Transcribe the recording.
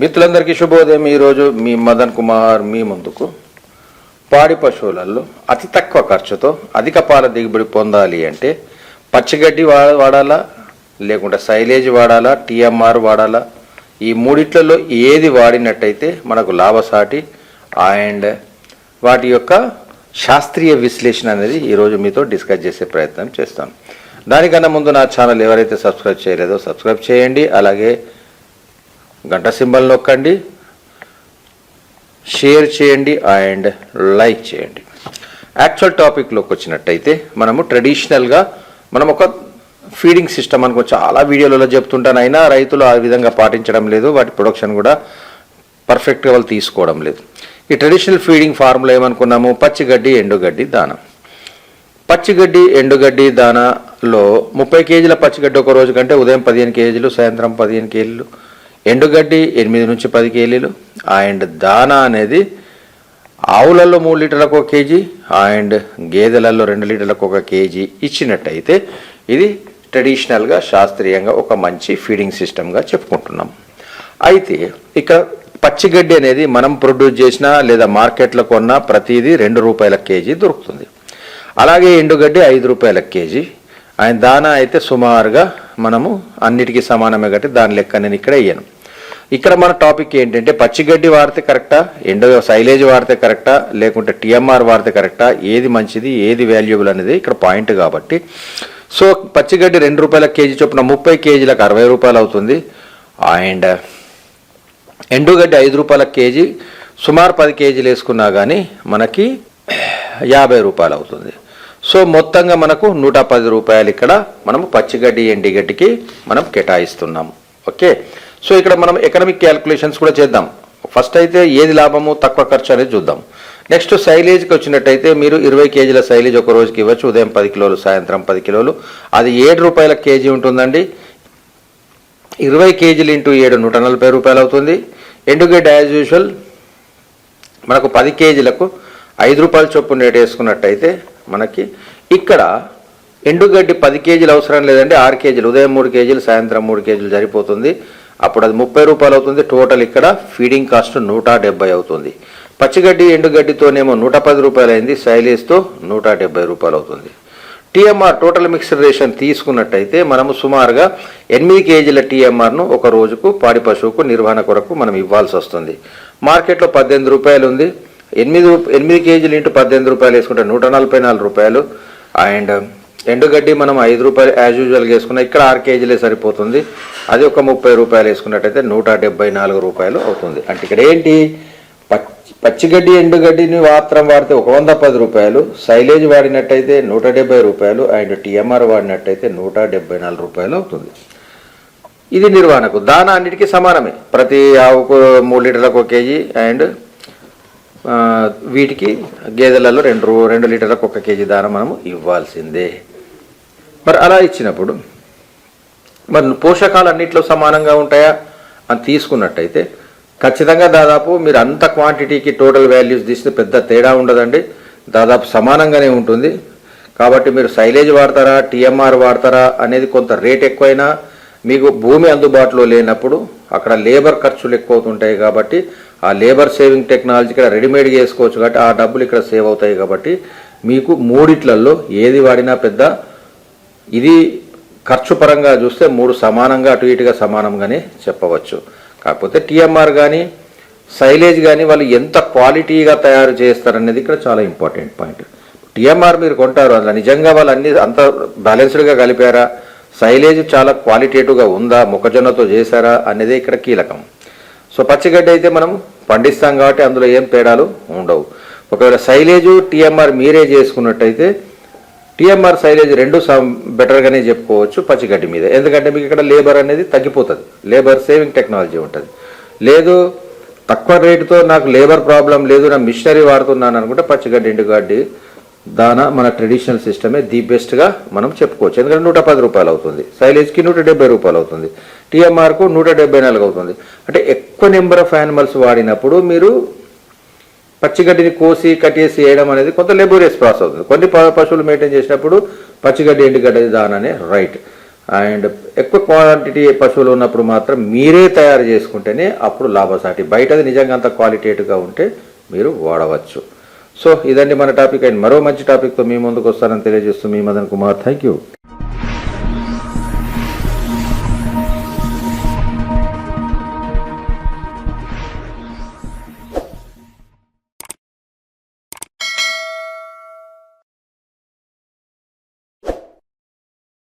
మిత్రులందరికీ శుభోదయం. ఈరోజు మీ మదన్ కుమార్ మీ ముందుకు పాడి పశువులలో అతి తక్కువ ఖర్చుతో అధిక పాల దిగుబడి పొందాలి అంటే పచ్చిగడ్డి వాడాలా, లేకుంటే సైలేజ్ వాడాలా, టీఎంఆర్ వాడాలా, ఈ మూడిట్లలో ఏది వాడినట్టయితే మనకు లాభసాటి అండ్ వాటి యొక్క శాస్త్రీయ విశ్లేషణ అనేది ఈరోజు మీతో డిస్కస్ చేసే ప్రయత్నం చేస్తాను. దానికన్నా ముందు నా ఛానల్ ఎవరైతే సబ్స్క్రైబ్ చేయలేదో సబ్స్క్రైబ్ చేయండి, అలాగే గంట సింబల్ నొక్కండి, షేర్ చేయండి అండ్ లైక్ చేయండి. యాక్చువల్ టాపిక్లోకి వచ్చినట్టయితే మనము ట్రెడిషనల్గా మనం ఒక ఫీడింగ్ సిస్టమ్ అనుకో చాలా వీడియోలలో చెప్తుంటాను, అయినా రైతులు ఆ విధంగా పాటించడం లేదు, వాటి ప్రొడక్షన్ కూడా పర్ఫెక్ట్గా వాళ్ళు తీసుకోవడం లేదు. ఈ ట్రెడిషనల్ ఫీడింగ్ ఫార్ములా ఏమనుకున్నాము, పచ్చిగడ్డి ఎండుగడ్డి దానా. పచ్చిగడ్డి ఎండుగడ్డి దానాలో 30 కేజీల పచ్చిగడ్డి ఒక రోజు కంటే ఉదయం 15 కేజీలు, సాయంత్రం 15 కేజీలు, ఎండుగడ్డి 8 నుంచి 10 కేజీలు అండ్ దానా అనేది ఆవులలో 3 లీటర్లకు 1 కేజీ అండ్ గేదెలలో 2 లీటర్లకు 1 కేజీ ఇచ్చినట్టయితే ఇది ట్రెడిషనల్గా శాస్త్రీయంగా ఒక మంచి ఫీడింగ్ సిస్టమ్గా చెప్పుకుంటున్నాం. అయితే ఇక్కడ పచ్చిగడ్డి అనేది మనం ప్రొడ్యూస్ చేసిన లేదా మార్కెట్లో కొన్న ప్రతిదీ ₹2 కేజీ దొరుకుతుంది. అలాగే ఎండుగడ్డి ₹5 కేజీ అండ్ దానా అయితే సుమారుగా మనము అన్నిటికీ సమానమే కాబట్టి దాని లెక్క నేను ఇక్కడ వేయను. ఇక్కడ మన టాపిక్ ఏంటంటే పచ్చిగడ్డి వాడితే కరెక్టా, సైలేజ్ వాడితే కరెక్టా, లేకుంటే టీఎంఆర్ వాడితే కరెక్టా, ఏది మంచిది ఏది వాల్యుబుల్ అనేది ఇక్కడ పాయింట్. కాబట్టి సో పచ్చిగడ్డి ₹2 కేజీ చొప్పున 30 కేజీలకు ₹60 అవుతుంది అండ్ ఎండుగడ్డి ₹5 కేజీ సుమారు 10 కేజీలు వేసుకున్నా కానీ మనకి ₹50 అవుతుంది. సో మొత్తంగా మనకు ₹110 ఇక్కడ మనము పచ్చిగడ్డి ఎండుగడ్డికి మనం కేటాయిస్తున్నాం. ఓకే, సో ఇక్కడ మనం ఎకనామిక్ క్యాలిక్యులేషన్స్ కూడా చేద్దాం. ఫస్ట్ అయితే ఏది లాభము తక్కువ ఖర్చు అనేది చూద్దాం. నెక్స్ట్ సైలేజ్కి వచ్చినట్టయితే మీరు 20 కేజీల సైలేజ్ ఒక రోజుకి ఇవ్వచ్చు, ఉదయం 10 కిలోలు సాయంత్రం 10 కిలోలు, అది ₹7 కేజీ ఉంటుందండి. 20 కేజీలు ఇంటూ 7 ₹140 అవుతుంది. ఎండుగడ్డి యాజ్ యూజువల్ మనకు 10 కేజీలకు ₹5 చొప్పున రేట్ వేసుకున్నట్టయితే మనకి ఇక్కడ ఎండుగడ్డి 10 కేజీలు అవసరం లేదండి, 6 కేజీలు ఉదయం 3 కేజీలు సాయంత్రం 3 కేజీలు సరిపోతుంది. అప్పుడు అది ₹30 అవుతుంది. టోటల్ ఇక్కడ ఫీడింగ్ కాస్ట్ ₹170 అవుతుంది. పచ్చిగడ్డి ఎండుగడ్డితోనేమో ₹110 అయింది, సైలేజ్తో ₹170 అవుతుంది. టీఎంఆర్ టోటల్ మిక్స్డ్ రేషన్ తీసుకున్నట్టయితే మనము సుమారుగా 8 కేజీల టీఎంఆర్ను ఒక రోజుకు పాడి పశువుకు నిర్వహణ కొరకు మనం ఇవ్వాల్సి వస్తుంది. మార్కెట్లో ₹18 ఉంది. 8 కేజీలు ఇంటూ ₹18 వేసుకుంటే ₹144 అండ్ ఎండుగడ్డి మనం ₹5 యాజ్ యూజువల్గా వేసుకున్నా, ఇక్కడ 6 కేజీలే సరిపోతుంది, అది ఒక ₹30 వేసుకున్నట్టయితే ₹174 అవుతుంది. అంటే ఇక్కడ ఏంటి, పచ్చిగడ్డి ఎండుగడ్డిని మాత్రం వాడితే ₹110, సైలేజ్ వాడినట్టయితే ₹170 అండ్ టీఎంఆర్ వాడినట్టయితే ₹174 అవుతుంది. ఇది నిర్వహణకు. దానా అన్నిటికీ సమానమే, ప్రతి ఆవుకు 3 లీటర్లకు 1 కేజీ అండ్ వీటికి గేదెలలో 2 లీటర్లకు 1 కేజీ దానా మనము ఇవ్వాల్సిందే. మరి అలా ఇచ్చినప్పుడు మరి పోషకాలు అన్నిట్లో సమానంగా ఉంటాయా అని తీసుకున్నట్టయితే ఖచ్చితంగా దాదాపు మీరు అంత క్వాంటిటీకి టోటల్ వాల్యూస్ తీస్తే పెద్ద తేడా ఉండదండి, దాదాపు సమానంగానే ఉంటుంది. కాబట్టి మీరు సైలేజ్ వాడతారా టీఎంఆర్ వాడతారా అనేది కొంత రేట్ ఎక్కువైనా మీకు భూమి అందుబాటులో లేనప్పుడు అక్కడ లేబర్ ఖర్చులు ఎక్కువ అవుతుంటాయి. కాబట్టి ఆ లేబర్ సేవింగ్ టెక్నాలజీ ఇక్కడ రెడీమేడ్గా వేసుకోవచ్చు కాబట్టి ఆ డబ్బులు ఇక్కడ సేవ్ అవుతాయి. కాబట్టి మీకు మూడిట్లలో ఏది వాడినా పెద్ద ఇది ఖర్చు పరంగా చూస్తే 3 సమానంగా అటు ఇటుగా సమానంగానే చెప్పవచ్చు. కాకపోతే టీఎంఆర్ కానీ సైలేజ్ కానీ వాళ్ళు ఎంత క్వాలిటీగా తయారు చేస్తారనేది ఇక్కడ చాలా ఇంపార్టెంట్ పాయింట్. టీఎంఆర్ మీరు కొంటారు, అందులో నిజంగా వాళ్ళు అన్ని అంత బ్యాలెన్స్డ్గా కలిపారా, సైలేజ్ చాలా క్వాలిటేటివ్గా ఉందా, మొక్కజొన్నతో చేశారా అనేది ఇక్కడ కీలకం. సో పచ్చిగడ్డి అయితే మనం పండిస్తాం కాబట్టి అందులో ఏం తేడాలు ఉండవు. ఒకవేళ సైలేజు టీఎంఆర్ మీరే చేసుకున్నట్టయితే టీఎంఆర్ సైలేజ్ 2 బెటర్గానే చెప్పుకోవచ్చు పచ్చిగడ్డి మీద, ఎందుకంటే మీకు ఇక్కడ లేబర్ అనేది తగ్గిపోతుంది, లేబర్ సేవింగ్ టెక్నాలజీ ఉంటుంది. లేదు తక్కువ రేటుతో నాకు లేబర్ ప్రాబ్లం లేదు, నా మిషనరీ వాడుతున్నాను అనుకుంటే పచ్చిగడ్డి ఎండుగడ్డి దానా మన ట్రెడిషనల్ సిస్టమే ది బెస్ట్గా మనం చెప్పుకోవచ్చు. ఎందుకంటే ₹110 అవుతుంది, సైలేజ్కి ₹170 అవుతుంది, టీఎంఆర్కు ₹174 అవుతుంది. అంటే ఎక్కువ నెంబర్ ఆఫ్ యానిమల్స్ వాడినప్పుడు మీరు పచ్చిగడ్డిని కోసి కట్టేసి వేయడం అనేది కొంత లేబోరియస్ ప్రాసెస్ అవుతుంది. కొన్ని పశువులు మెయింటైన్ చేసినప్పుడు పచ్చిగడ్డి ఎండుగడ్డి దానానే రైట్. అండ్ ఎక్కువ క్వాంటిటీ పశువులు ఉన్నప్పుడు మాత్రం మీరే తయారు చేసుకుంటేనే అప్పుడు లాభసాటి. బయటది నిజంగా అంత క్వాలిటేటివ్గా ఉంటే మీరు వాడవచ్చు. సో ఇదండి మన టాపిక్. అండ్ మరో మంచి టాపిక్తో మీ ముందుకు వస్తానని తెలియజేస్తూ మీ మదన్ కుమార్. Thank you.